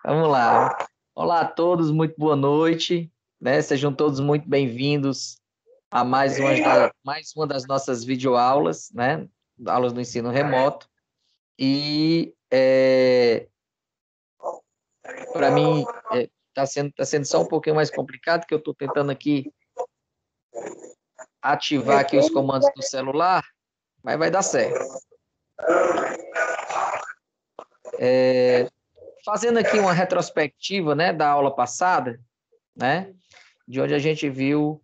Vamos lá. Olá a todos, muito boa noite, né? Sejam todos muito bem-vindos a mais uma das nossas videoaulas, né? Aulas do ensino remoto. E para mim está sendo só um pouquinho mais complicado, que eu estou tentando aqui ativar aqui os comandos do celular, mas vai dar certo. Fazendo aqui uma retrospectiva, né, da aula passada, né, de onde a gente viu,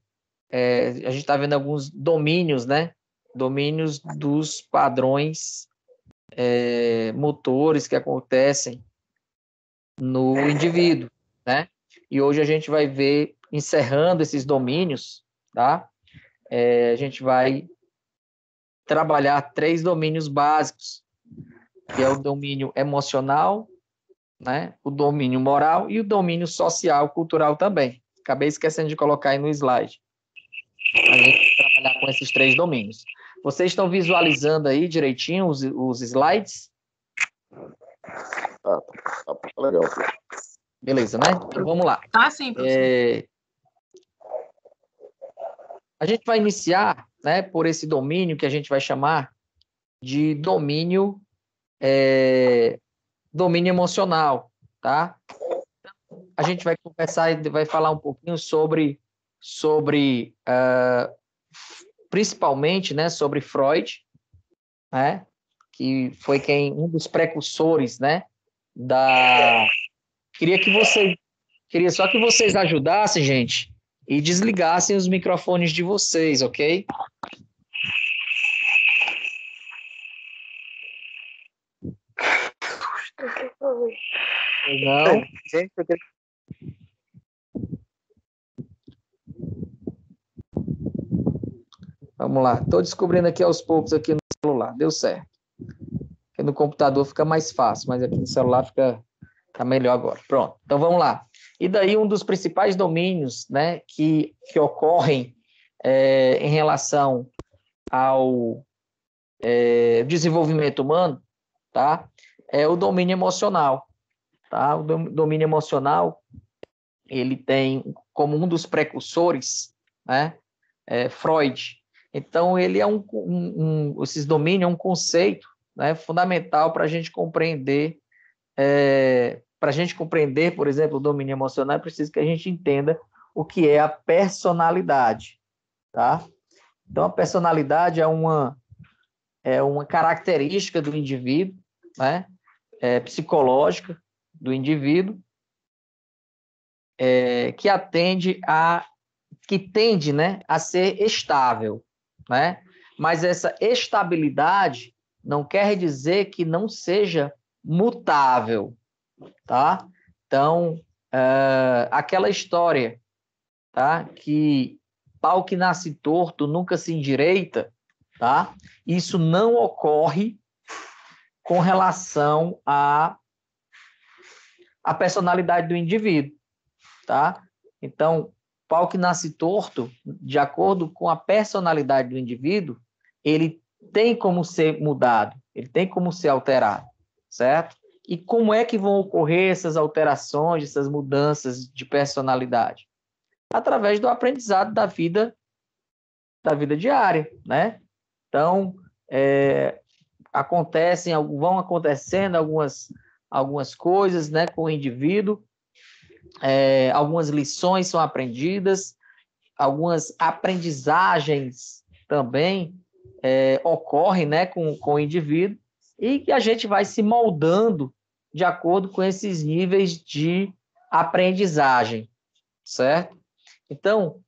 a gente está vendo alguns domínios, né, domínios dos padrões motores que acontecem no indivíduo, né, e hoje a gente vai ver, encerrando esses domínios, tá, a gente vai trabalhar 3 domínios básicos, que é o domínio emocional, né, o domínio moral e o domínio social, cultural também. Acabei esquecendo de colocar aí no slide. A gente vai trabalhar com esses 3 domínios. Vocês estão visualizando aí direitinho os slides? Tá legal. Beleza, né? Então vamos lá. Tá sim, professor. A gente vai iniciar, né, por esse domínio que a gente vai chamar de domínio emocional, tá? A gente vai conversar e vai falar um pouquinho sobre principalmente, né, sobre Freud, né, que foi um dos precursores, né, queria só que vocês ajudassem, gente, e desligassem os microfones de vocês, ok? Não. Vamos lá. Estou descobrindo aqui aos poucos aqui no celular. Deu certo. Porque no computador fica mais fácil, mas aqui no celular tá melhor agora. Pronto. Então vamos lá. E daí um dos principais domínios, né, que ocorrem em relação ao desenvolvimento humano, tá? É o domínio emocional, tá? O domínio emocional, ele tem como um dos precursores, né, Freud. Então ele é esses domínios é um conceito, né, fundamental para a gente compreender. Para a gente compreender, por exemplo, o domínio emocional, é preciso que a gente entenda o que é a personalidade, tá? Então a personalidade é uma característica do indivíduo, né, psicológica do indivíduo, que tende, né, a ser estável, né? Mas essa estabilidade não quer dizer que não seja mutável, tá? Então, aquela história, tá? Que pau que nasce torto nunca se endireita, tá? Isso não ocorre com relação à personalidade do indivíduo, tá? Então, pau que nasce torto, de acordo com a personalidade do indivíduo, ele tem como ser mudado, ele tem como ser alterado, certo? E como é que vão ocorrer essas alterações, essas mudanças de personalidade? Através do aprendizado da vida diária, né? Então, vão acontecendo algumas coisas, né, com o indivíduo, algumas lições são aprendidas, algumas aprendizagens também ocorrem, né, com o indivíduo, e que a gente vai se moldando de acordo com esses níveis de aprendizagem, certo? Então,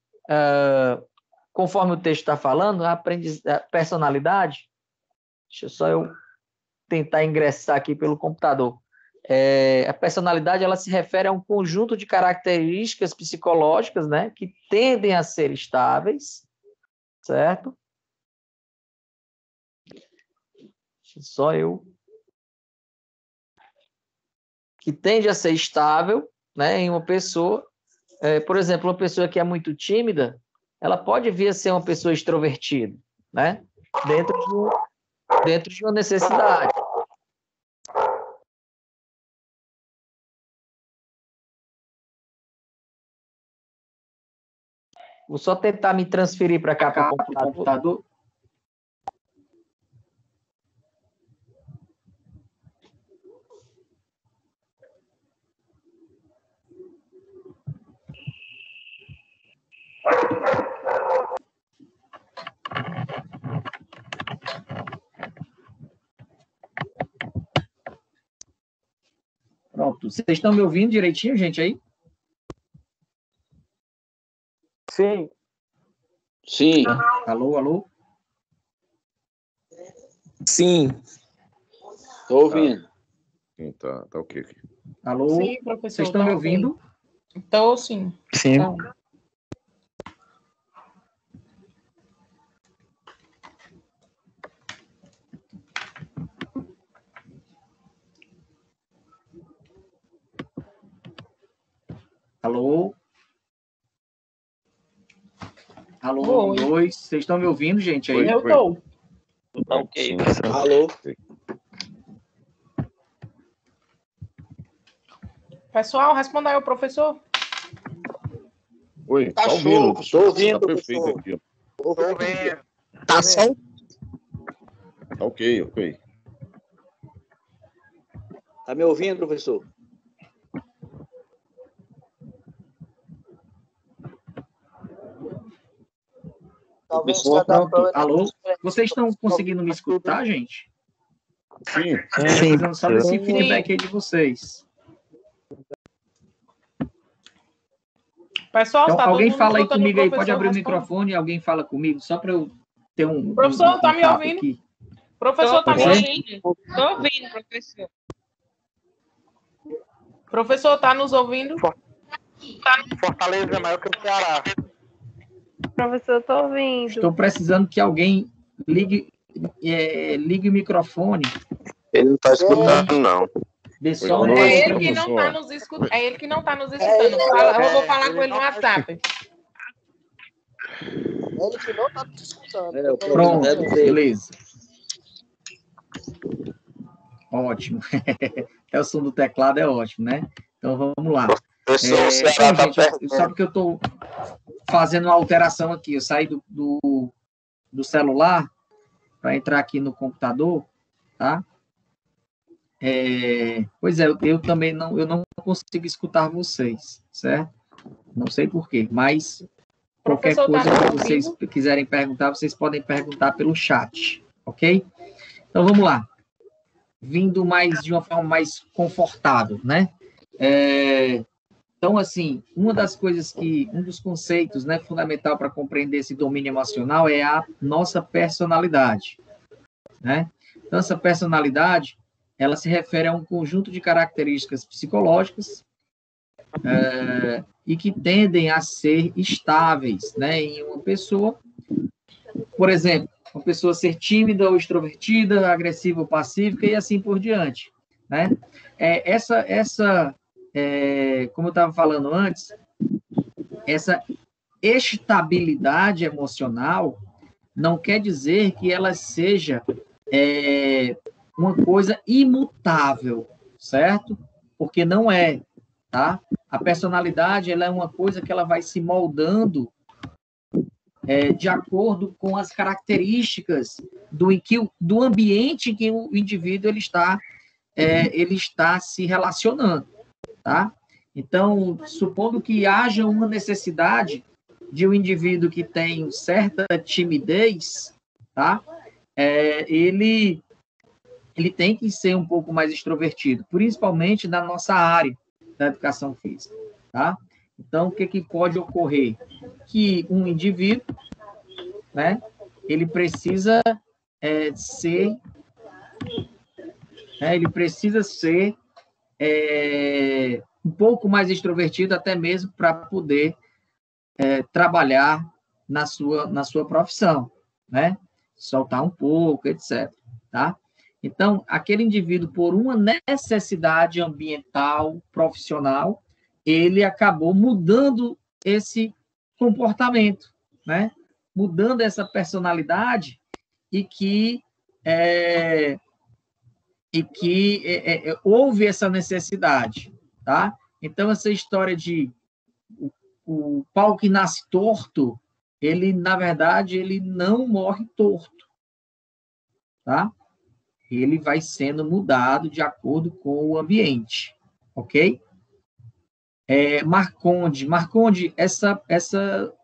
conforme o texto está falando, a personalidade, deixa só eu tentar ingressar aqui pelo computador. A personalidade, ela se refere a um conjunto de características psicológicas, né, que tendem a ser estáveis, certo? Só eu. Que tende a ser estável, né, em uma pessoa. Por exemplo, uma pessoa que é muito tímida, ela pode vir a ser uma pessoa extrovertida, né, dentro de uma necessidade. Vou só tentar me transferir para cá, para o computador. Pronto. Vocês estão me ouvindo direitinho, gente, aí? Sim. Sim. Alô, alô? Sim. Estou ouvindo. Sim, tá ok aqui. Alô? Sim, professor. Vocês estão me ouvindo? Estou, sim. Sim. Tá. Alô? Alô, Oi. 2. Vocês estão me ouvindo, gente, aí? Eu estou. Tá ok. Sim. Alô? Pessoal, responda aí ao professor. Oi, tá Cachorro, ouvindo? tô ouvindo, Tá perfeito professor. aqui, ó. Tô ouvindo. Tá só. Tá ok. Tá me ouvindo, professor? Pronto. Alô? Vocês estão conseguindo me escutar, gente? Sim. Precisando só desse Sim. feedback aí de vocês. Pessoal, Então, tá todo alguém mundo fala aí escutando comigo o aí, professor pode abrir o responder? microfone e alguém fala comigo, só para eu ter um Professor, tá me papo ouvindo? aqui. Professor, tá me Pode ser? ouvindo? Estou ouvindo, professor. Professor, tá nos ouvindo? Fortaleza é maior que o Ceará. Professor, estou ouvindo. Estou precisando que alguém ligue o microfone. Ele não tá escutando, não. Dê só Boa um noite, É oi para ele que mim. não professor. tá nos escutando. É ele que não tá nos escutando. Eu vou falar com ele no WhatsApp. Ele que não tá te escutando. É, o Pelo problema Pronto, é do dele. beleza. Ótimo. Até o som do teclado é ótimo, né? Então vamos lá. Professor, o Ceará Então, tá gente, perto. só porque eu estou fazendo uma alteração aqui. Eu saí do celular para entrar aqui no computador, tá? Pois é, eu também não consigo escutar vocês, certo? Não sei por quê, mas qualquer Professor, tá coisa nos que vocês ouvindo? quiserem perguntar, vocês podem perguntar pelo chat, ok? Então, vamos lá. Vindo mais de uma forma mais confortável, né? Então, assim, um dos conceitos, né, fundamental para compreender esse domínio emocional é a nossa personalidade, né? Então, essa personalidade, ela se refere a um conjunto de características psicológicas e que tendem a ser estáveis, né, em uma pessoa. Por exemplo, uma pessoa ser tímida ou extrovertida, agressiva ou pacífica e assim por diante, né? Como eu estava falando antes, essa estabilidade emocional não quer dizer que ela seja uma coisa imutável, certo? Porque não é, tá? A personalidade, ela é uma coisa que ela vai se moldando de acordo com as características do ambiente em que o indivíduo ele está se relacionando, tá? Então, supondo que haja uma necessidade de um indivíduo que tem certa timidez, tá? Ele tem que ser um pouco mais extrovertido, principalmente na nossa área da educação física, tá? Então, o que pode ocorrer? Que um indivíduo, né, ele precisa ser um pouco mais extrovertido, até mesmo para poder trabalhar na sua profissão, né? Soltar um pouco, etc. Tá? Então, aquele indivíduo, por uma necessidade ambiental, profissional, ele acabou mudando esse comportamento, né? Mudando essa personalidade e que houve essa necessidade, tá? Então, essa história de o pau que nasce torto, ele, na verdade, ele não morre torto, tá? Ele vai sendo mudado de acordo com o ambiente, ok? Marconde, essa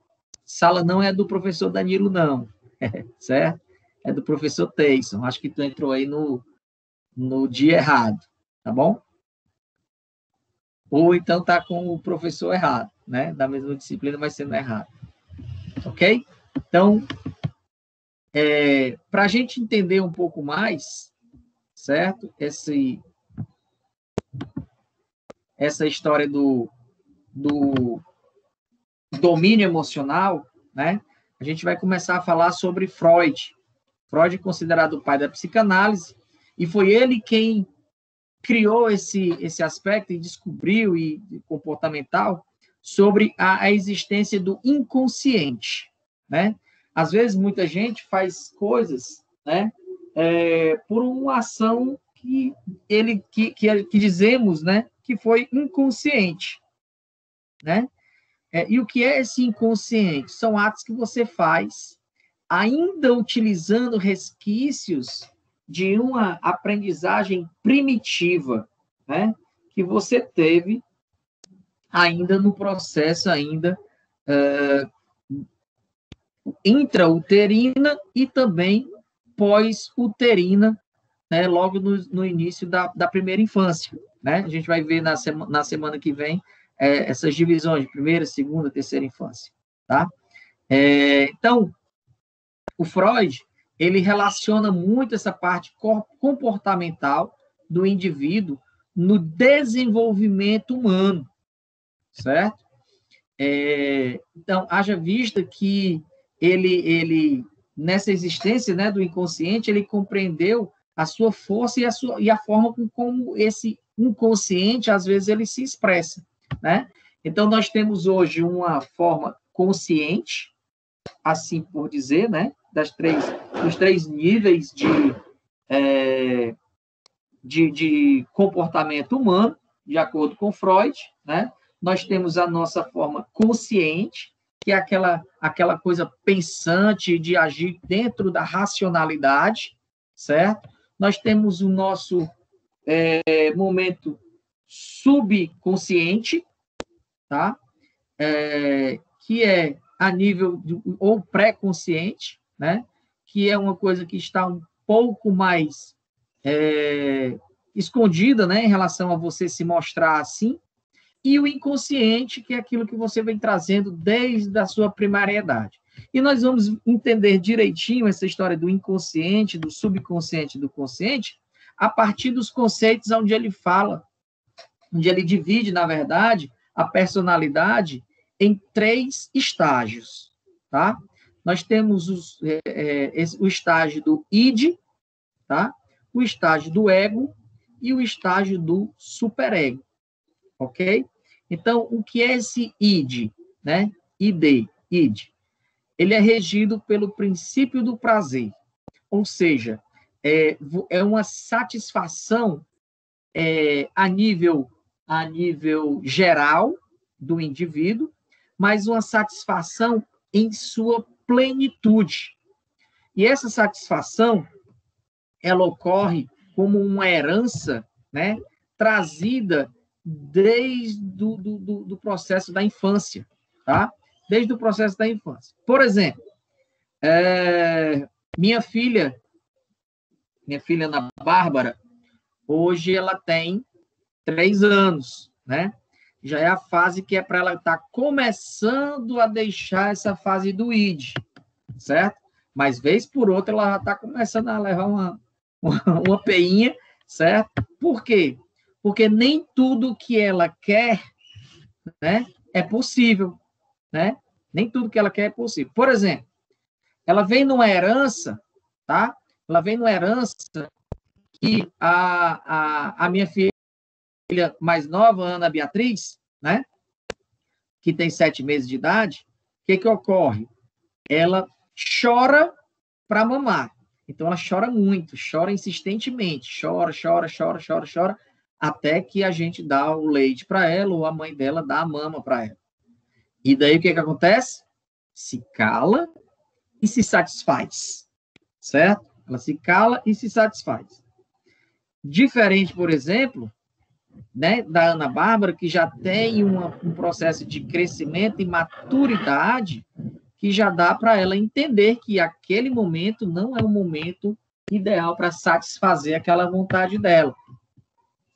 sala não é do professor Danilo, não, certo? É do professor Teyson. Acho que tu entrou aí no dia errado, tá bom? Ou então tá com o professor errado, né? Da mesma disciplina, mas sendo errado. Ok? Então, para a gente entender um pouco mais, certo? Essa história do domínio emocional, né? A gente vai começar a falar sobre Freud. Freud é considerado o pai da psicanálise, e foi ele quem criou esse aspecto e descobriu, e comportamental, sobre a existência do inconsciente, né? Às vezes, muita gente faz coisas, né, por uma ação que dizemos, né, que foi inconsciente, né? E o que é esse inconsciente? São atos que você faz ainda utilizando resquícios de uma aprendizagem primitiva, né, que você teve ainda no processo ainda intrauterina e também pós-uterina, né, logo no início da primeira infância, né? A gente vai ver na semana que vem essas divisões de primeira, segunda, terceira infância, tá? Então, o Freud, ele relaciona muito essa parte comportamental do indivíduo no desenvolvimento humano, certo? Então, haja vista que ele nessa existência, né, do inconsciente, ele compreendeu a sua força e a forma como esse inconsciente, às vezes, ele se expressa, né? Então, nós temos hoje uma forma consciente, assim por dizer, né, dos três níveis de comportamento humano, de acordo com Freud, né? Nós temos a nossa forma consciente, que é aquela coisa pensante de agir dentro da racionalidade, certo? Nós temos o nosso momento subconsciente, tá? Que é a nível ou pré-consciente, né? Que é uma coisa que está um pouco mais escondida, né, em relação a você se mostrar assim, e o inconsciente, que é aquilo que você vem trazendo desde a sua primariedade. E nós vamos entender direitinho essa história do inconsciente, do subconsciente e do consciente, a partir dos conceitos onde ele fala, onde ele divide, na verdade, a personalidade em 3 estágios, tá? Nós temos o estágio do id, tá? O estágio do ego e o estágio do superego, ok? Então, o que é esse id, né? id? Ele é regido pelo princípio do prazer, ou seja, é uma satisfação a nível geral do indivíduo, mas uma satisfação em sua plenitude. E essa satisfação, ela ocorre como uma herança, né, trazida desde do processo da infância, tá? Desde o processo da infância. Por exemplo, minha filha Ana Bárbara, hoje ela tem 3 anos, né? Já é a fase que é para ela estar começando a deixar essa fase do id, certo? Mas, vez por outra, ela já está começando a levar uma peinha, certo? Por quê? Porque nem tudo que ela quer, né, é possível, né? Nem tudo que ela quer é possível. Por exemplo, ela vem numa herança, tá? Ela vem numa herança que a minha filha mais nova, Ana Beatriz, né, que tem 7 meses de idade, o que ocorre? Ela chora para mamar. Então, ela chora muito, chora insistentemente, chora, até que a gente dá o leite para ela, ou a mãe dela dá a mama para ela. E daí, o que acontece? se cala e se satisfaz, certo? Ela se cala e se satisfaz. Diferente, por exemplo, né, da Ana Bárbara, que já tem um processo de crescimento e maturidade, que já dá para ela entender que aquele momento não é o momento ideal para satisfazer aquela vontade dela,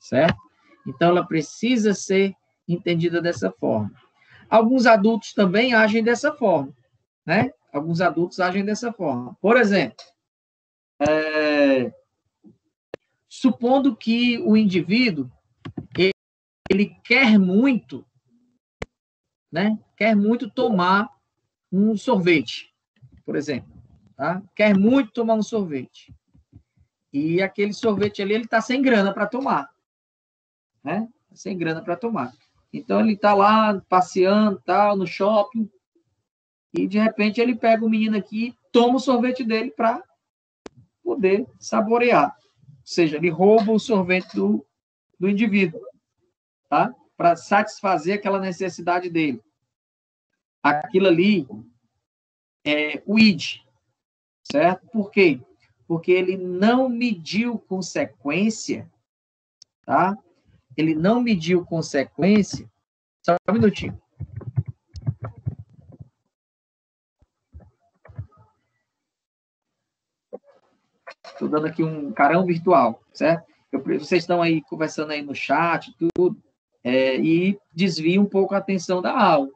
certo? Então, ela precisa ser entendida dessa forma. Alguns adultos também agem dessa forma, né? Alguns adultos agem dessa forma. Por exemplo, supondo que o indivíduo ele quer muito, né? Quer muito tomar um sorvete, por exemplo, tá? Quer muito tomar um sorvete. E aquele sorvete ali, ele está sem grana para tomar, né? Sem grana para tomar. Então, ele está lá passeando, tal, no shopping, e, de repente, ele pega o menino aqui e toma o sorvete dele para poder saborear. Ou seja, ele rouba o sorvete do indivíduo, tá? Para satisfazer aquela necessidade dele. Aquilo ali é o id, certo? Por quê? Porque ele não mediu consequência, tá? Ele não mediu consequência. Só um minutinho. Estou dando aqui um carão virtual, certo? Vocês estão aí conversando aí no chat, tudo, e desvia um pouco a atenção da aula.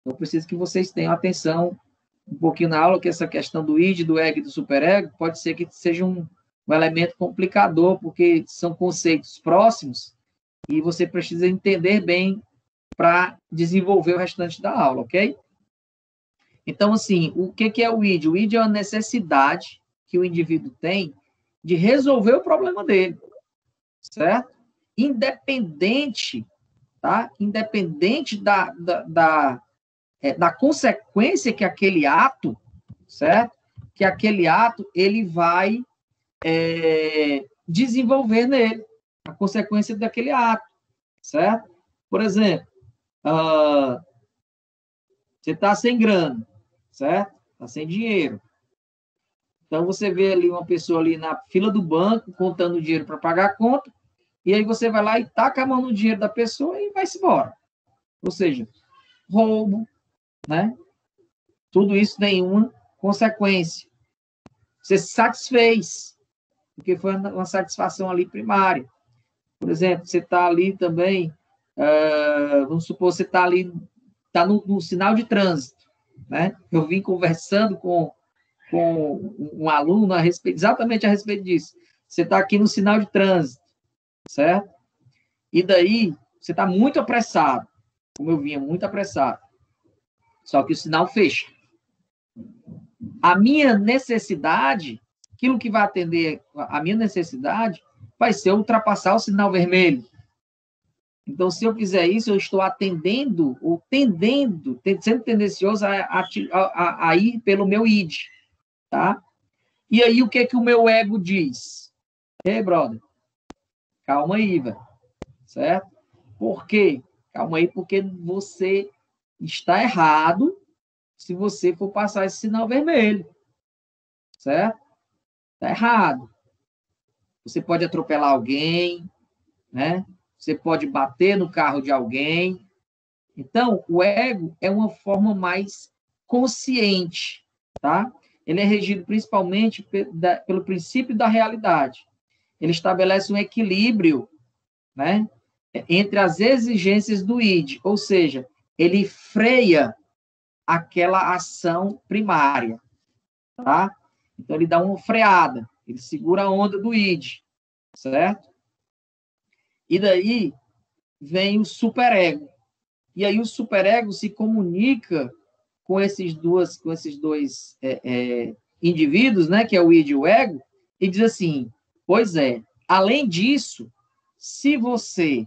Eu preciso que vocês tenham atenção um pouquinho na aula, que essa questão do id, do ego e do superego pode ser que seja um elemento complicador, porque são conceitos próximos e você precisa entender bem para desenvolver o restante da aula, ok? Então, assim, o que é o id? O id é uma necessidade que o indivíduo tem de resolver o problema dele, certo? Independente, tá? Independente da consequência que aquele ato, certo? Que aquele ato, ele vai desenvolver nele, a consequência daquele ato, certo? Por exemplo, você está sem grana, certo? Está sem dinheiro. Então, você vê ali uma pessoa ali na fila do banco, contando dinheiro para pagar a conta, e aí você vai lá e taca a mão no dinheiro da pessoa e vai-se embora. Ou seja, roubo, né? Tudo isso tem uma consequência. Você se satisfez, porque foi uma satisfação ali primária. Por exemplo, você está ali também, vamos supor, você está ali, está no sinal de trânsito, né? Eu vim conversando com um aluno exatamente a respeito disso. Você está aqui no sinal de trânsito, certo? E daí, você está muito apressado, como eu vinha, muito apressado. Só que o sinal fecha. A minha necessidade, aquilo que vai atender a minha necessidade, vai ser ultrapassar o sinal vermelho. Então, se eu fizer isso, eu estou atendendo, ou sendo tendencioso a ir pelo meu id, tá? E aí, o que o meu ego diz? Ei, brother, calma aí, velho, certo? Por quê? Calma aí, porque você está errado se você for passar esse sinal vermelho, certo? Está errado. Você pode atropelar alguém, né? Você pode bater no carro de alguém. Então, o ego é uma forma mais consciente, tá? Ele é regido principalmente pelo princípio da realidade. Ele estabelece um equilíbrio, né, entre as exigências do id, ou seja, ele freia aquela ação primária, tá? Então, ele dá uma freada, ele segura a onda do id, certo? E daí vem o superego. E aí o superego se comunica com esses dois indivíduos, né, que é o id e o ego, e diz assim, pois é, além disso, se você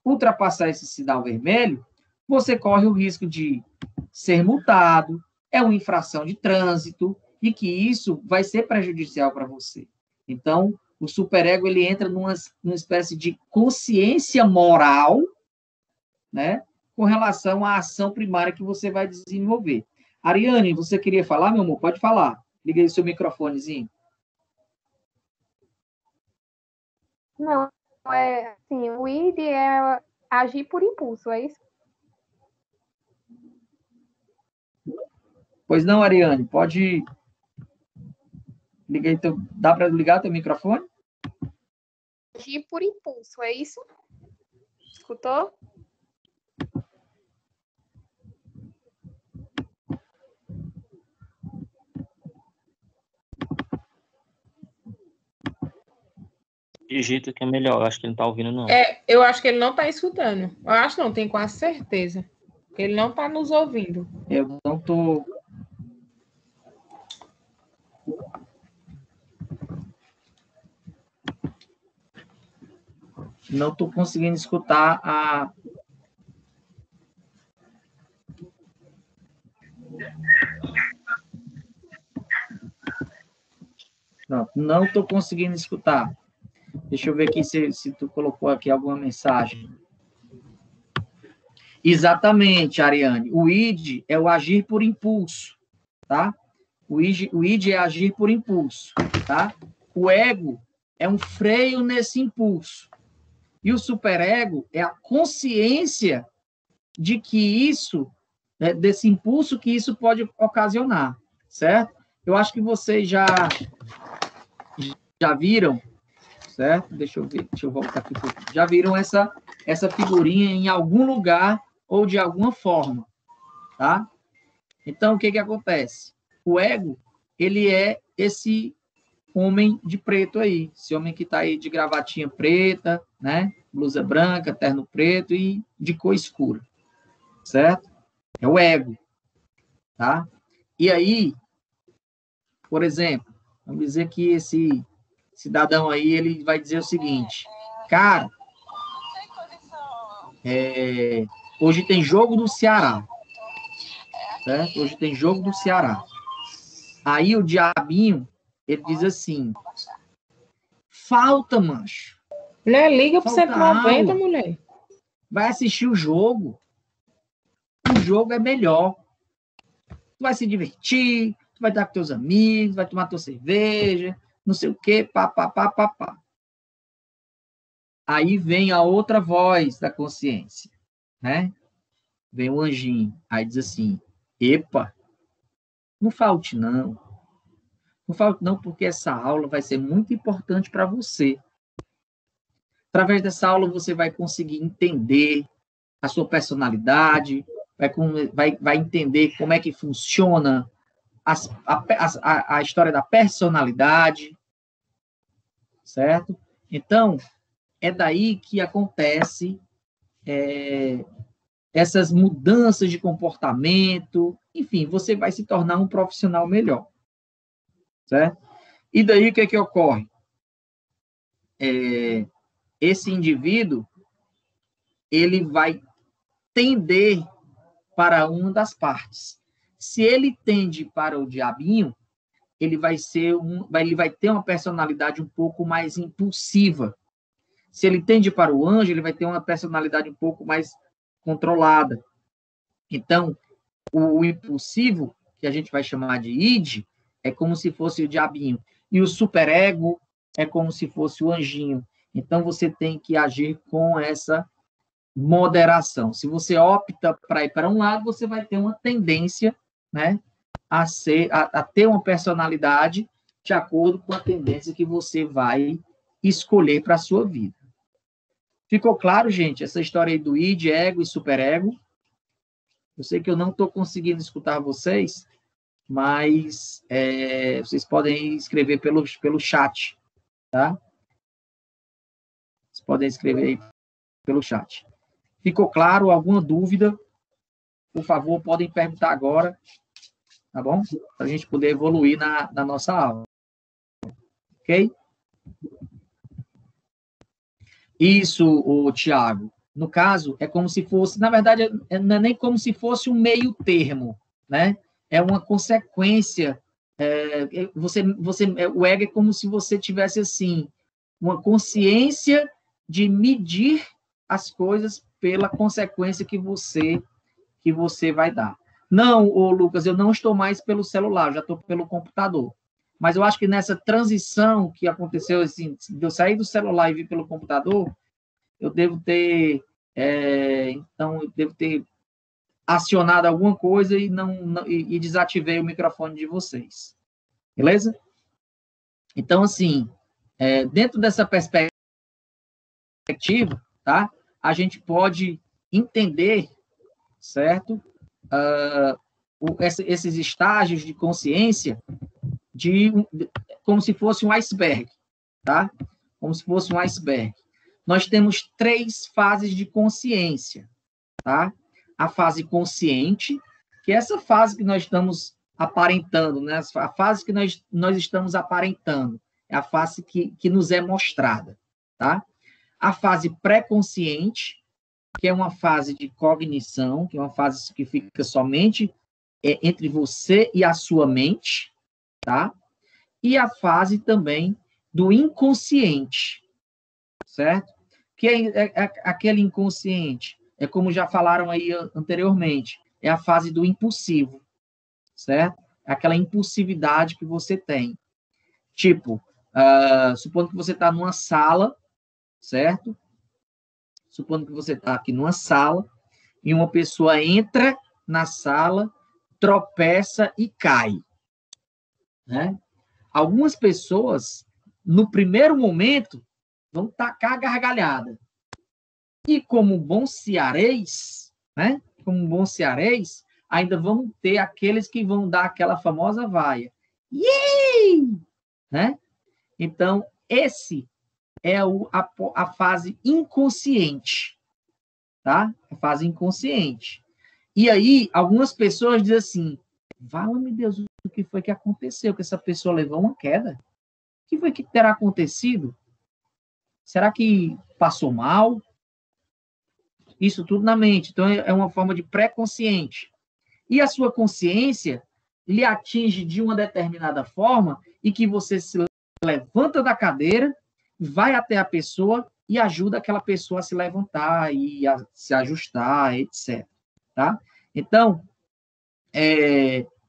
ultrapassar esse sinal vermelho, você corre o risco de ser multado, é uma infração de trânsito, e que isso vai ser prejudicial para você. Então, o superego, ele entra numa espécie de consciência moral, né? com relação à ação primária que você vai desenvolver. Ariane, você queria falar, meu amor? Pode falar. Liga aí o seu microfonezinho. Não, é assim, o id é agir por impulso, é isso? Pois não, Ariane, pode... Liga aí dá para ligar teu microfone? Agir por impulso, é isso? Escutou? Digita que é melhor. Eu acho que ele não tá ouvindo, não. Eu acho que ele não está escutando. Eu acho não, tenho quase certeza. Ele não está nos ouvindo. Eu não tô... Não estou conseguindo escutar a... Não estou conseguindo escutar. Deixa eu ver aqui se tu colocou aqui alguma mensagem. Exatamente, Ariane. O id é o agir por impulso, tá? O id é agir por impulso, tá? O ego é um freio nesse impulso. E o superego é a consciência de que isso, desse impulso que isso pode ocasionar, certo? Eu acho que vocês já viram, certo? Deixa eu ver, deixa eu voltar aqui. Já viram essa figurinha em algum lugar ou de alguma forma, tá? Então, o que acontece? O ego, ele é esse homem de preto aí, esse homem que está aí de gravatinha preta, né? Blusa branca, terno preto e de cor escura, certo? É o ego, tá? E aí, por exemplo, vamos dizer que esse cidadão aí, ele vai dizer o seguinte, cara, hoje tem jogo do Ceará, certo? Hoje tem jogo do Ceará. Aí o diabinho, ele diz assim, falta, mancho. Mulher, liga pro Falta 190, aula. mulher. Vai assistir o jogo. O jogo é melhor. Tu vai se divertir, tu vai estar com teus amigos, vai tomar tua cerveja, não sei o quê, pá. Aí vem a outra voz da consciência, né? Vem o anjinho, aí diz assim, epa, não falte não. Não falte não, porque essa aula vai ser muito importante para você. Através dessa aula, você vai conseguir entender a sua personalidade, vai entender como é que funciona a história da personalidade, certo? Então, é daí que acontece essas mudanças de comportamento, enfim, você vai se tornar um profissional melhor, certo? E daí o que é que ocorre? Esse indivíduo, ele vai tender para uma das partes. Se ele tende para o diabinho, ele vai ter uma personalidade um pouco mais impulsiva. Se ele tende para o anjo, ele vai ter uma personalidade um pouco mais controlada. Então, o impulsivo, que a gente vai chamar de id, é como se fosse o diabinho. E o superego é como se fosse o anjinho. Então, você tem que agir com essa moderação. Se você opta para ir para um lado, você vai ter uma tendência, né, a ter uma personalidade de acordo com a tendência que você vai escolher para a sua vida. Ficou claro, gente, essa história aí do id, ego e superego? Eu sei que eu não estou conseguindo escutar vocês, mas vocês podem escrever pelo chat, tá? Vocês podem escrever aí pelo chat. Ficou claro? Alguma dúvida? Por favor, podem perguntar agora, tá bom? Para a gente poder evoluir na nossa aula. Ok? Isso, Tiago. No caso, é como se fosse, na verdade, não é nem como se fosse um meio termo, né? É uma consequência. O ego é como se você tivesse, assim, uma consciência de medir as coisas pela consequência que você vai dar. Não, ô Lucas, eu não estou mais pelo celular, já estou pelo computador. Mas eu acho que nessa transição que aconteceu, assim, de eu sair do celular e vir pelo computador, eu devo ter, acionado alguma coisa e desativei o microfone de vocês. Beleza? Então, assim, dentro dessa perspectiva, tá? A gente pode entender, certo? Esses estágios de consciência como se fosse um iceberg, tá? Como se fosse um iceberg. Nós temos 3 fases de consciência, tá? A fase consciente, que é essa fase que nós estamos aparentando, né? A fase que nós estamos aparentando, é a fase que nos é mostrada, tá? A fase pré-consciente, que é uma fase de cognição, que é uma fase que fica somente entre você e a sua mente, tá? E a fase também do inconsciente, certo? Que é aquele inconsciente, é como já falaram aí anteriormente, é a fase do impulsivo, certo? Aquela impulsividade que você tem. Tipo, supondo que você está numa sala, certo? Supondo que você está aqui numa sala e uma pessoa entra na sala, tropeça e cai, né? Algumas pessoas, no primeiro momento, vão tacar a gargalhada. E como bom cearês, né? Como bom cearês, ainda vão ter aqueles que vão dar aquela famosa vaia. Yay! Né? Então, esse é a fase inconsciente, tá? A fase inconsciente. E aí, algumas pessoas dizem assim, fala-me Deus, o que foi que aconteceu? Que essa pessoa levou uma queda? O que foi que terá acontecido? Será que passou mal? Isso tudo na mente. Então, é uma forma de pré-consciente. E a sua consciência lhe atinge de uma determinada forma e que você se levanta da cadeira, vai até a pessoa e ajuda aquela pessoa a se levantar e a se ajustar, etc. Tá? Então,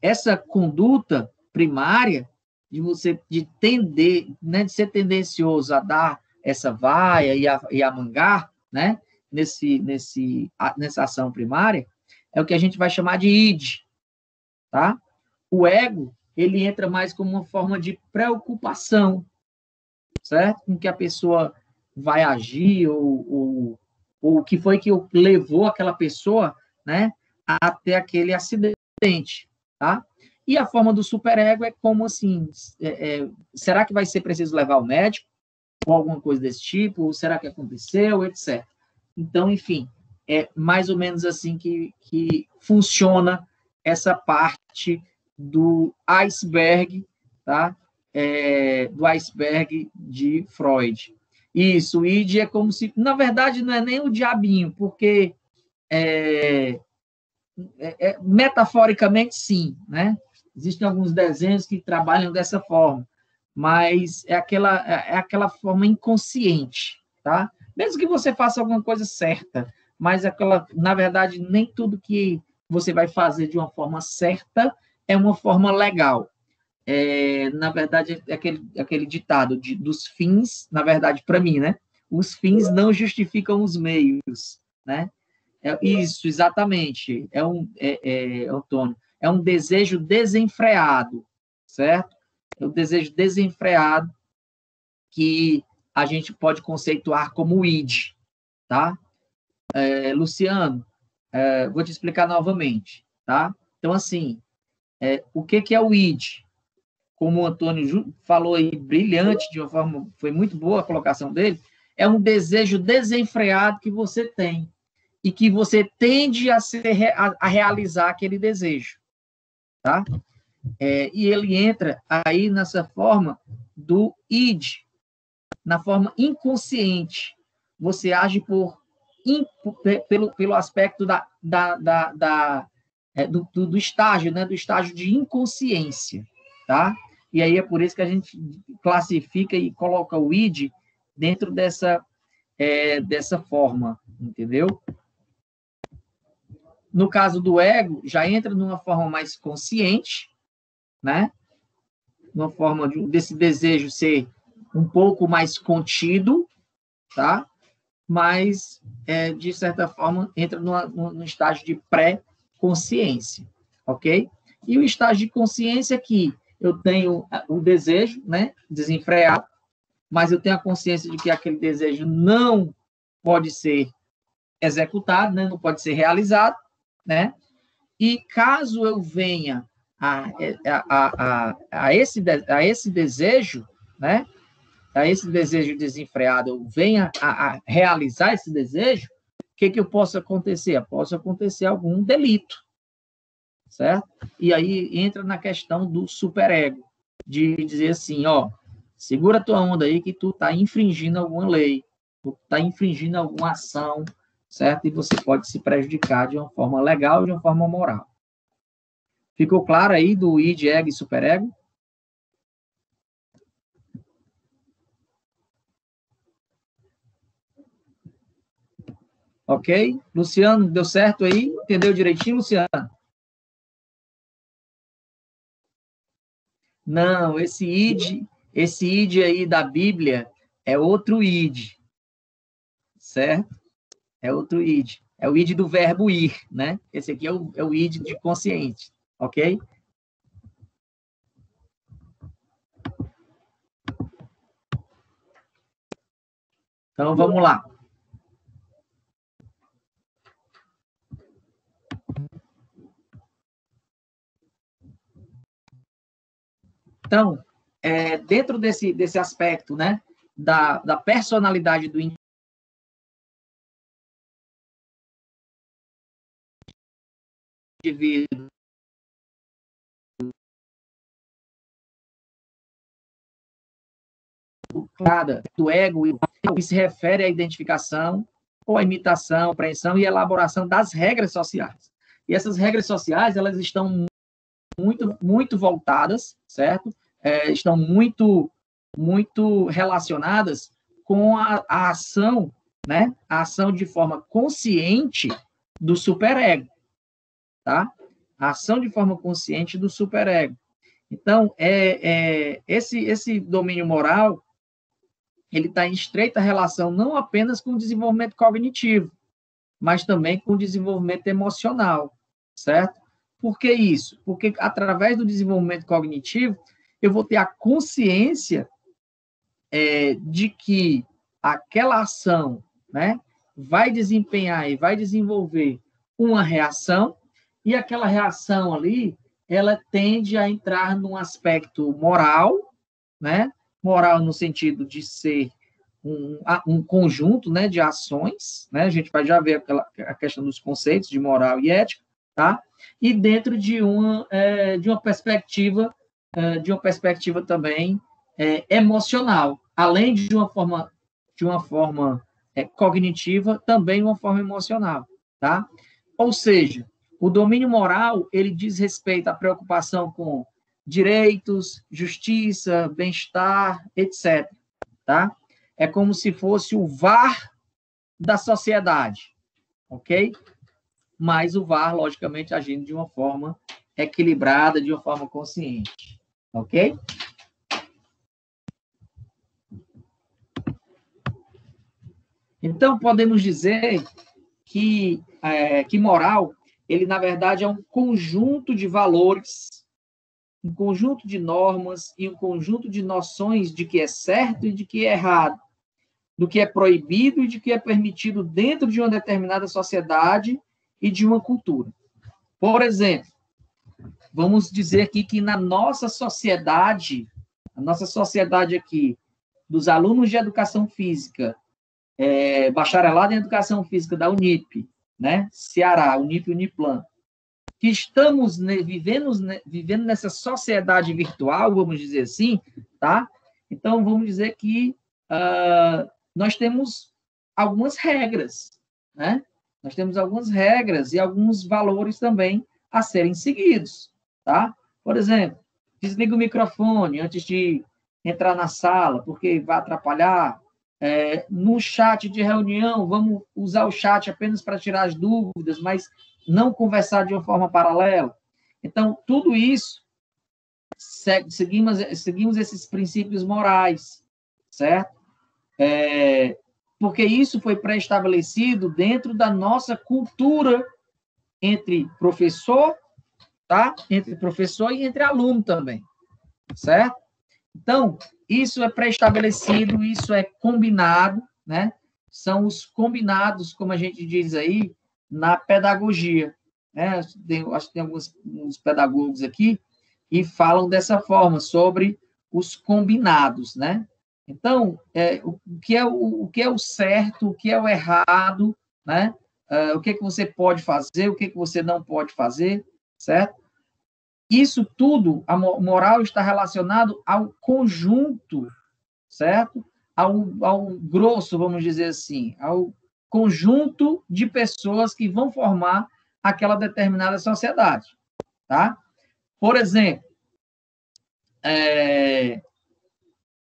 essa conduta primária de tender, né, de ser tendencioso a dar essa vaia e a mangar, né, nessa ação primária, é o que a gente vai chamar de id, tá? O ego, ele entra mais como uma forma de preocupação, certo? Com que a pessoa vai agir ou o que foi que levou aquela pessoa, né, até aquele acidente, tá? E a forma do superego é como assim, será que vai ser preciso levar ao médico ou alguma coisa desse tipo, ou será que aconteceu, etc. Então, enfim, é mais ou menos assim que funciona essa parte do iceberg, tá? Do iceberg de Freud. Isso, o id é como se, na verdade, não é nem o diabinho, porque metaforicamente, sim, né? Existem alguns desenhos que trabalham dessa forma, mas é aquela forma inconsciente, tá? Mesmo que você faça alguma coisa certa, mas na verdade, nem tudo que você vai fazer de uma forma certa é uma forma legal. Na verdade, é aquele ditado dos fins, na verdade, para mim, né? Os fins não justificam os meios, né? Isso, exatamente. Antônio, é um desejo desenfreado, certo? É um desejo desenfreado que a gente pode conceituar como id, tá? Luciano, vou te explicar novamente, tá? Então, assim, o que é o id? Como o Antônio falou aí, brilhante, de uma forma, foi muito boa a colocação dele, é um desejo desenfreado que você tem e que você tende a realizar aquele desejo, tá? E ele entra aí nessa forma do id, na forma inconsciente. Você age pelo aspecto do estágio, né? Do estágio de inconsciência, tá? E aí é por isso que a gente classifica e coloca o id dentro dessa forma, entendeu? No caso do ego, já entra numa forma mais consciente, né? Uma forma desse desejo ser um pouco mais contido, tá? Mas, de certa forma, entra no estágio de pré-consciência, ok? E o estágio de consciência é que eu tenho o desejo, né, desenfreado, mas eu tenho a consciência de que aquele desejo não pode ser executado, né, não pode ser realizado, né? E caso eu venha a esse desejo, né, a esse desejo desenfreado, eu venha a realizar esse desejo, o que possa acontecer? Possa acontecer algum delito, certo? E aí entra na questão do superego, de dizer assim, ó, segura tua onda aí que tu tá infringindo alguma lei, tu tá infringindo alguma ação, certo? E você pode se prejudicar de uma forma legal e de uma forma moral. Ficou claro aí do id, ego e superego? Ok? Luciano, deu certo aí? Entendeu direitinho, Luciano? Não, esse id aí da Bíblia é outro id, certo? É outro id. É o id do verbo ir, né? Esse aqui é o id de consciente, ok? Então, vamos lá. Então, dentro desse aspecto, né, da personalidade do indivíduo, do ego, que se refere à identificação, ou à imitação, apreensão e elaboração das regras sociais. E essas regras sociais, elas estão muito voltadas, certo? Estão muito relacionadas com a ação, né? A ação de forma consciente do superego, tá? A ação de forma consciente do superego. Então, esse domínio moral, ele está em estreita relação não apenas com o desenvolvimento cognitivo, mas também com o desenvolvimento emocional, certo? Por que isso? Porque através do desenvolvimento cognitivo, eu vou ter a consciência de que aquela ação, né, vai desempenhar e vai desenvolver uma reação, e aquela reação ali, ela tende a entrar num aspecto moral, né? Moral no sentido de ser um conjunto, né, de ações, né? A gente vai já ver a questão dos conceitos de moral e ética, tá? E dentro de uma perspectiva também emocional, além de uma forma cognitiva, também uma forma emocional, tá? Ou seja, o domínio moral, ele diz respeito à preocupação com direitos, justiça, bem-estar, etc., tá? É como se fosse o VAR da sociedade, ok? Mas o VAR, logicamente, agindo de uma forma equilibrada, de uma forma consciente, ok? Então, podemos dizer que moral, ele, na verdade, é um conjunto de valores, um conjunto de normas e um conjunto de noções de que é certo e de que é errado, do que é proibido e de que é permitido dentro de uma determinada sociedade e de uma cultura. Por exemplo, vamos dizer aqui que na nossa sociedade, aqui, dos alunos de educação física, bacharelado em educação física da Unip, né, Ceará, Unip e Uniplan, que estamos vivendo nessa sociedade virtual, vamos dizer assim, tá? Então, vamos dizer que nós temos algumas regras, né? Nós temos algumas regras e alguns valores também a serem seguidos, tá? Por exemplo, desliga o microfone antes de entrar na sala, porque vai atrapalhar. No chat de reunião, vamos usar o chat apenas para tirar as dúvidas, mas não conversar de uma forma paralela. Então, tudo isso, seguimos esses princípios morais, certo? Porque isso foi pré-estabelecido dentro da nossa cultura entre professor, tá? Entre professor e entre aluno também, certo? Então, isso é pré-estabelecido, isso é combinado, né? São os combinados, como a gente diz aí, na pedagogia, né? Acho que tem alguns pedagogos aqui que falam dessa forma, sobre os combinados, né? Então, o que é o certo, o que é o errado, né? O que você pode fazer, o que você não pode fazer, certo? Isso tudo, a moral está relacionado ao conjunto, certo? Ao grosso, vamos dizer assim, ao conjunto de pessoas que vão formar aquela determinada sociedade, tá? Por exemplo,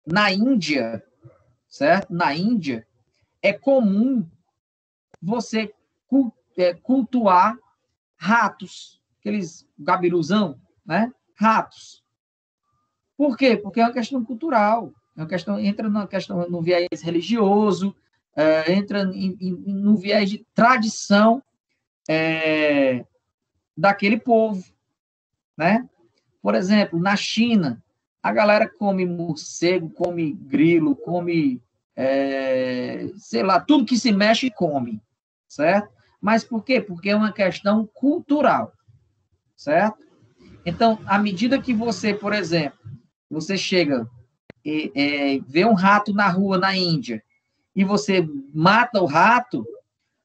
na Índia, certo? Na Índia, é comum você cultuar ratos, aqueles gabiruzão, né? Ratos. Por quê? Porque é uma questão cultural, entra no viés religioso, entra no viés de tradição daquele povo, né? Por exemplo, na China, a galera come morcego, come grilo, come, sei lá, tudo que se mexe come, certo? Mas por quê? Porque é uma questão cultural, certo? Então, à medida que você, por exemplo, você chega e vê um rato na rua na Índia e você mata o rato,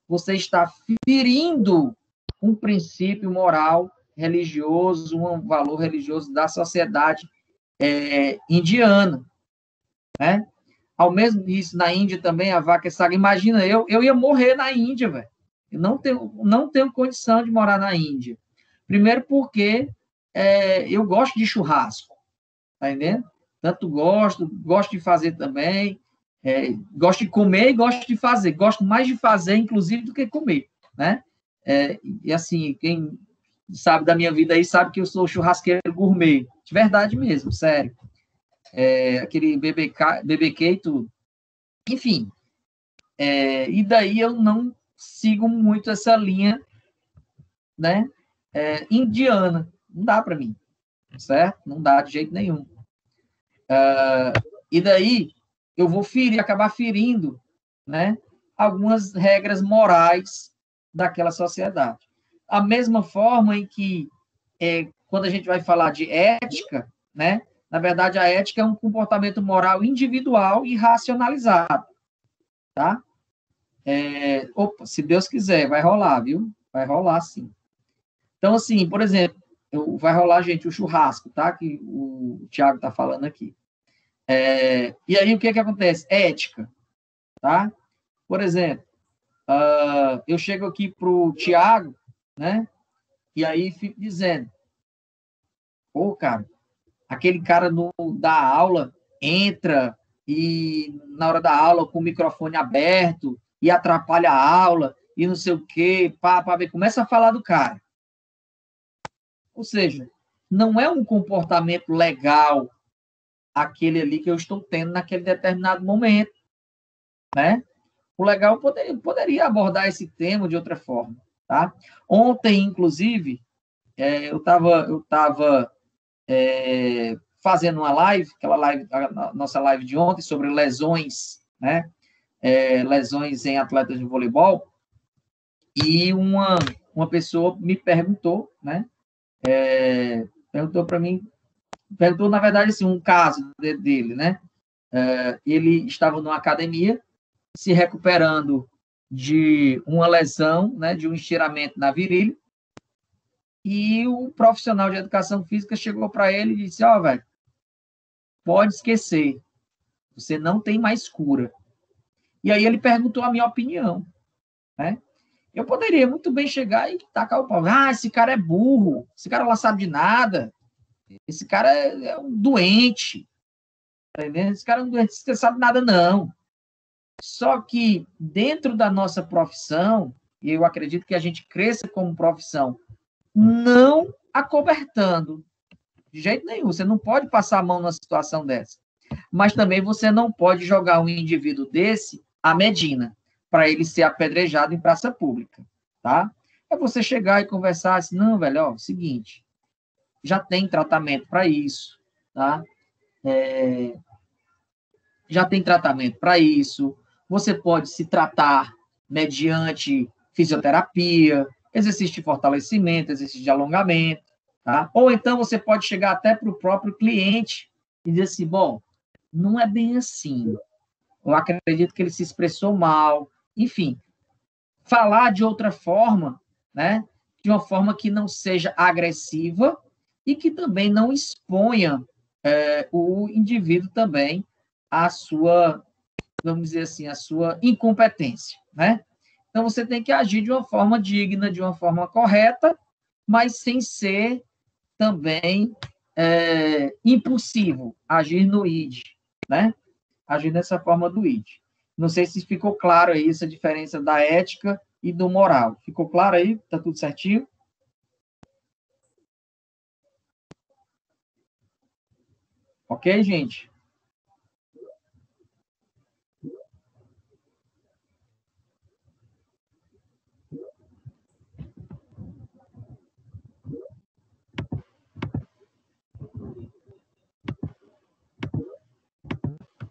você está ferindo um princípio moral religioso, um valor religioso da sociedade indiana, né? Ao mesmo isso, na Índia também, a vaca é sagrada. Imagina, eu ia morrer na Índia, velho. Eu não tenho condição de morar na Índia. Primeiro porque eu gosto de churrasco, tá entendendo? Tanto gosto de fazer também, gosto de comer e gosto de fazer. Gosto mais de fazer, inclusive, do que comer, né? E assim, quem sabe da minha vida aí sabe que eu sou churrasqueiro gourmet. De verdade mesmo, sério. Aquele BBQ e tudo. Enfim, e daí eu não sigo muito essa linha, né, indiana. Não dá para mim, certo? Não dá de jeito nenhum. E daí eu vou acabar ferindo, né, algumas regras morais daquela sociedade. A mesma forma em que, quando a gente vai falar de ética, né, na verdade, a ética é um comportamento moral individual e racionalizado, tá? Se Deus quiser, vai rolar, viu? Vai rolar, sim. Então, assim, por exemplo, vai rolar, gente, o churrasco, tá? Que o Tiago está falando aqui. E aí, o que acontece? Ética, tá? Por exemplo, eu chego aqui para o Tiago, né? E aí fico dizendo, pô, cara, aquele cara da aula entra e na hora da aula com o microfone aberto e atrapalha a aula e não sei o quê, começa a falar do cara. Ou seja, não é um comportamento legal aquele ali que eu estou tendo naquele determinado momento, né? O legal poderia abordar esse tema de outra forma, tá? Ontem, inclusive, eu estava fazendo uma live, a nossa live de ontem, sobre lesões, né? Lesões em atletas de voleibol, e uma pessoa me perguntou, né? Perguntou para mim, na verdade, assim, um caso dele, né? Ele estava numa academia, se recuperando de uma lesão, né? De um estiramento na virilha, e o profissional de educação física chegou para ele e disse, velho, pode esquecer, você não tem mais cura. E aí ele perguntou a minha opinião, né? Eu poderia muito bem chegar e tacar o pau. Esse cara é burro, esse cara não sabe de nada, esse cara é um doente, tá entendendo? Esse cara é um doente, você não sabe nada, não. Só que dentro da nossa profissão, e eu acredito que a gente cresça como profissão, não acobertando, de jeito nenhum. Você não pode passar a mão numa situação dessa. Mas também você não pode jogar um indivíduo desse à medina, para ele ser apedrejado em praça pública, tá? É você chegar e conversar assim, não, velho, ó, seguinte, já tem tratamento para isso, tá? Já tem tratamento para isso, você pode se tratar mediante fisioterapia, exercício de fortalecimento, exercício de alongamento, tá? Ou então você pode chegar até para o próprio cliente e dizer assim, bom, não é bem assim, eu acredito que ele se expressou mal, enfim, falar de outra forma, né? De uma forma que não seja agressiva e que também não exponha o indivíduo também à sua, vamos dizer assim, à sua incompetência, né? Então, você tem que agir de uma forma digna, de uma forma correta, mas sem ser também impulsivo, agir no id, né? Agir dessa forma do id. Não sei se ficou claro aí essa diferença da ética e do moral. Ficou claro aí? Tá tudo certinho? Ok, gente?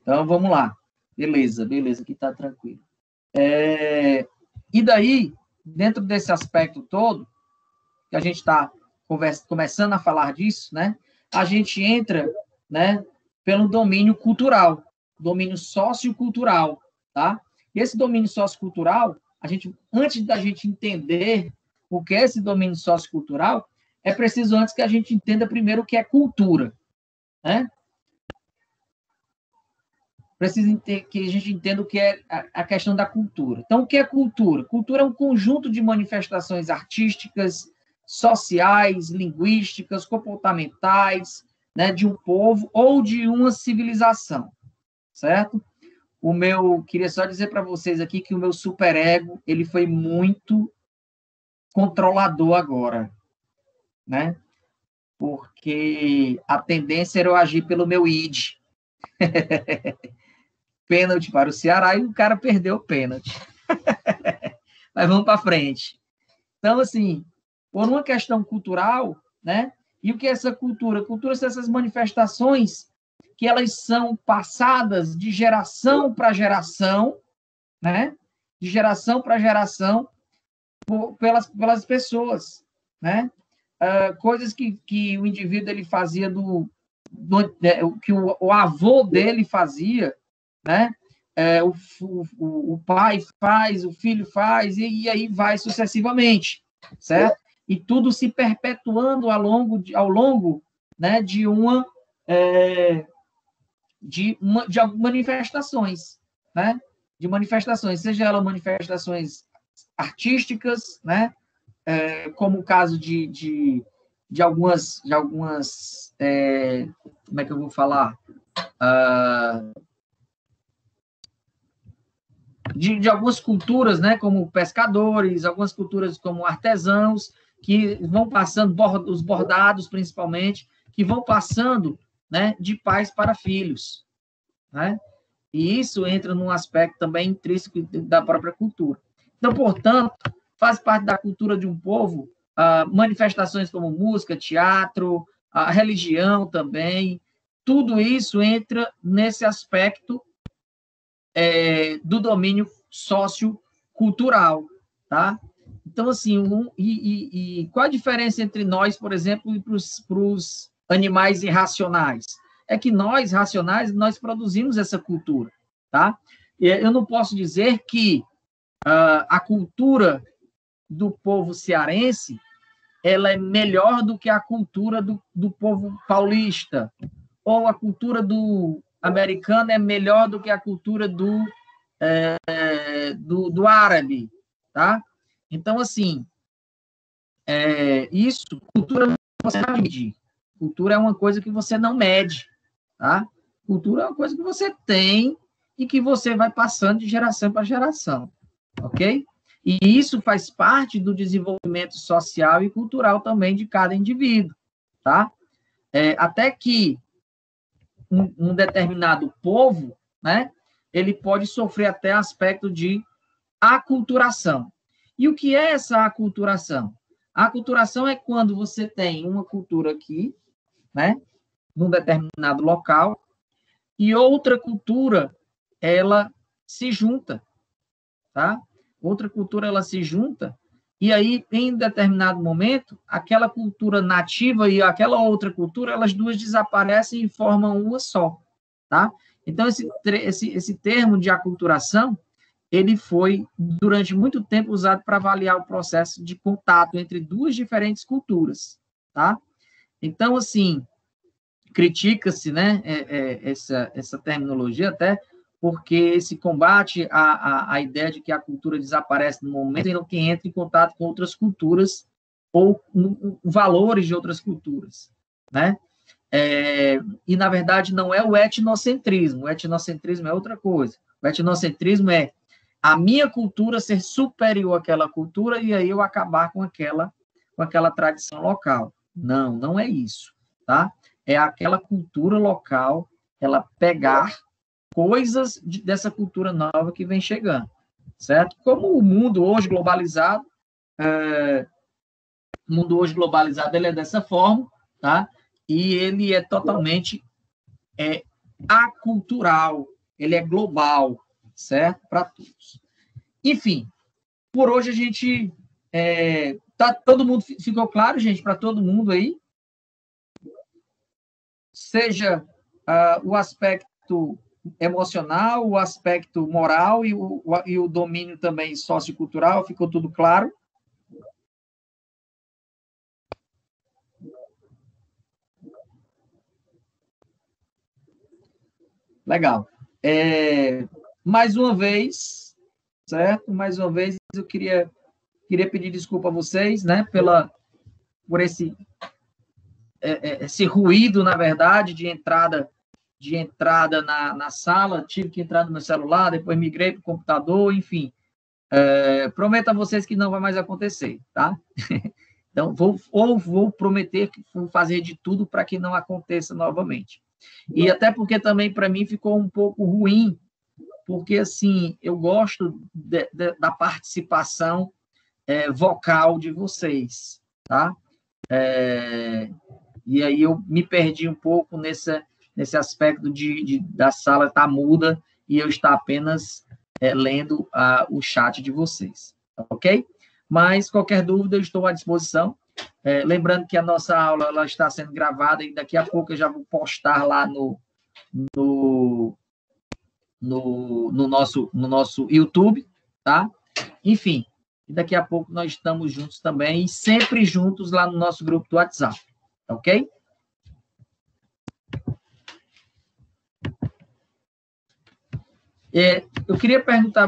Então, vamos lá. Beleza, aqui está tranquilo. E daí, dentro desse aspecto todo, que a gente está começando a falar disso, né? A gente entra, né, pelo domínio cultural, domínio sociocultural, tá? E esse domínio sociocultural, antes da gente entender o que é esse domínio sociocultural, é preciso antes que a gente entenda primeiro o que é cultura, né? Precisa que a gente entenda o que é a questão da cultura. Então, o que é cultura? Cultura é um conjunto de manifestações artísticas, sociais, linguísticas, comportamentais, né, de um povo ou de uma civilização, certo? Queria só dizer para vocês aqui que o meu superego, ele foi muito controlador agora, né? Porque a tendência era eu agir pelo meu id. Pênalti para o Ceará e o cara perdeu o pênalti. Mas vamos para frente. Então, assim, por uma questão cultural, né? E o que é essa cultura? Cultura são essas manifestações que elas são passadas de geração para geração, né? De geração para geração pelas pessoas, né? Coisas que o indivíduo ele fazia que o avô dele fazia, né? O pai faz, o filho faz, e aí vai sucessivamente, certo? E tudo se perpetuando ao longo, né, de manifestações, né? De manifestações, seja elas manifestações artísticas, né? Como o caso de algumas como é que eu vou falar? De algumas culturas, né, como pescadores, algumas culturas como artesãos, que vão passando, os bordados principalmente, que vão passando, né, de pais para filhos, né? E isso entra num aspecto também intrínseco da própria cultura. Então, portanto, faz parte da cultura de um povo manifestações como música, teatro, a religião também, tudo isso entra nesse aspecto do domínio sociocultural, tá? Então, assim, qual a diferença entre nós, por exemplo, e para os animais irracionais? É que nós, racionais, nós produzimos essa cultura, tá? Eu não posso dizer que a cultura do povo cearense ela é melhor do que a cultura do povo paulista, ou a cultura do americano é melhor do que a cultura do árabe, tá? Então, assim, cultura você não mede. Cultura é uma coisa que você não mede, tá? Cultura é uma coisa que você tem e que você vai passando de geração para geração, ok? E isso faz parte do desenvolvimento social e cultural também de cada indivíduo, tá? Até que um determinado povo, né, ele pode sofrer até aspecto de aculturação. E o que é essa aculturação? A aculturação é quando você tem uma cultura aqui, né, num determinado local, e outra cultura, ela se junta, tá? Outra cultura, ela se junta, e aí, em determinado momento, aquela cultura nativa e aquela outra cultura, elas duas desaparecem e formam uma só, tá? Então, esse termo de aculturação, ele foi, durante muito tempo, usado para avaliar o processo de contato entre duas diferentes culturas, tá? Então, assim, critica-se, né, essa terminologia até porque se combate a ideia de que a cultura desaparece no momento em que entra em contato com outras culturas ou valores de outras culturas, né? E, na verdade, não é o etnocentrismo é outra coisa. O etnocentrismo é a minha cultura ser superior àquela cultura e aí eu acabar com aquela tradição local. Não, não é isso, tá? É aquela cultura local, ela pegar coisas dessa cultura nova que vem chegando, certo? Como o mundo hoje globalizado, ele é dessa forma, tá? E ele é totalmente acultural, ele é global, certo? Para todos. Enfim, por hoje a gente... todo mundo ficou claro, gente, para todo mundo aí? Seja o aspecto emocional, o aspecto moral e o domínio também sociocultural, ficou tudo claro? Legal. Mais uma vez, certo? Mais uma vez, eu queria pedir desculpa a vocês, né, por esse ruído, na verdade, de entrada na sala. Tive que entrar no meu celular, depois migrei para o computador, enfim. Prometo a vocês que não vai mais acontecer, tá? Então, vou prometer que vou fazer de tudo para que não aconteça novamente. E até porque também, para mim, ficou um pouco ruim, porque, assim, eu gosto da participação vocal de vocês, tá? E aí eu me perdi um pouco nesse aspecto da sala estar muda e eu estar apenas lendo o chat de vocês, ok? Mas, qualquer dúvida, eu estou à disposição. Lembrando que a nossa aula ela está sendo gravada e daqui a pouco eu já vou postar lá no nosso YouTube, tá? Enfim, daqui a pouco nós estamos juntos também e sempre juntos lá no nosso grupo do WhatsApp, ok? Eu queria perguntar a